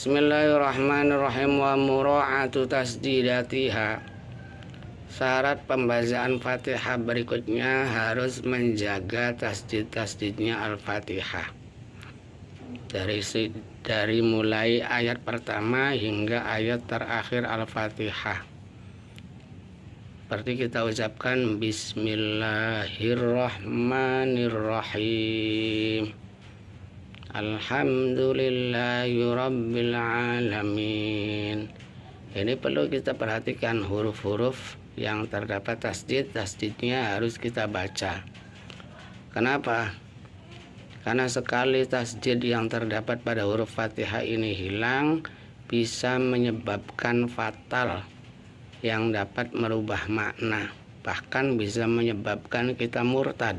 Bismillahirrahmanirrahim. Wa mura'atu tasdidatiha. Syarat pembacaan Fatihah berikutnya harus menjaga tasdid-tasdidnya Al-Fatihah. Dari mulai ayat pertama hingga ayat terakhir Al-Fatihah. Seperti kita ucapkan Bismillahirrahmanirrahim. Alhamdulillahirabbil alamin. Ini perlu kita perhatikan huruf-huruf yang terdapat tasdidnya harus kita baca. Kenapa? Karena sekali tasdid yang terdapat pada huruf Fatihah ini hilang, bisa menyebabkan fatal yang dapat merubah makna, bahkan bisa menyebabkan kita murtad.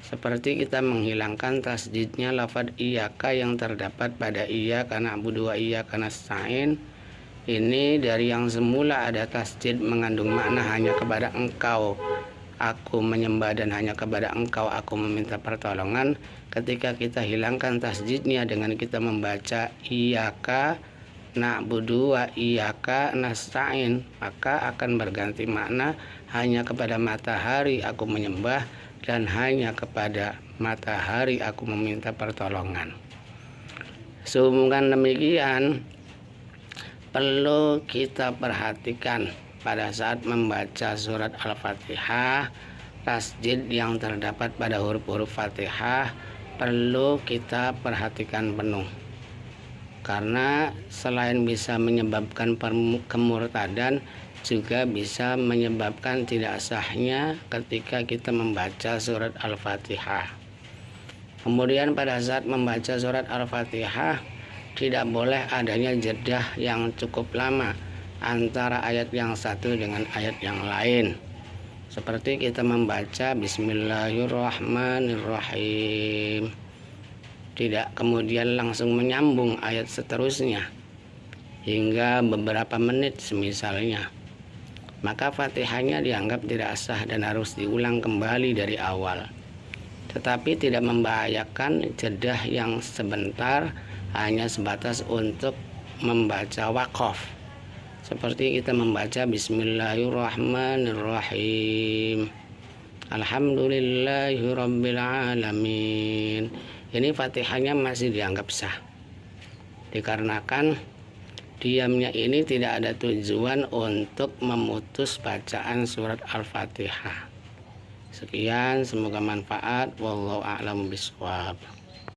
Seperti kita menghilangkan tasdidnya lafadz iyyaka yang terdapat pada iyyaka na'budu wa iyyaka nasta'in. Ini dari yang semula ada tasdid mengandung makna hanya kepada engkau aku menyembah dan hanya kepada engkau aku meminta pertolongan. Ketika kita hilangkan tasdidnya dengan kita membaca iyyaka na'budu wa iyyaka nasta'in, maka akan berganti makna hanya kepada matahari aku menyembah dan hanya kepada matahari aku meminta pertolongan. Sehubungan demikian, perlu kita perhatikan pada saat membaca surat Al-Fatihah, tasdid yang terdapat pada huruf-huruf Fatihah perlu kita perhatikan penuh. Karena selain bisa menyebabkan kemurtadan, juga bisa menyebabkan tidak sahnya ketika kita membaca surat Al-Fatihah. Kemudian pada saat membaca surat Al-Fatihah tidak boleh adanya jeda yang cukup lama antara ayat yang satu dengan ayat yang lain. Seperti kita membaca Bismillahirrahmanirrahim, tidak kemudian langsung menyambung ayat seterusnya hingga beberapa menit semisalnya, maka Fatihahnya dianggap tidak sah dan harus diulang kembali dari awal. Tetapi tidak membahayakan jeda yang sebentar, hanya sebatas untuk membaca waqaf. Seperti kita membaca Bismillahirrahmanirrahim, Alhamdulillahirabbil alamin. Ini Fatihahnya masih dianggap sah, dikarenakan diamnya ini tidak ada tujuan untuk memutus bacaan surat Al-Fatihah. Sekian, semoga manfaat. Wallahu a'lam bishawab.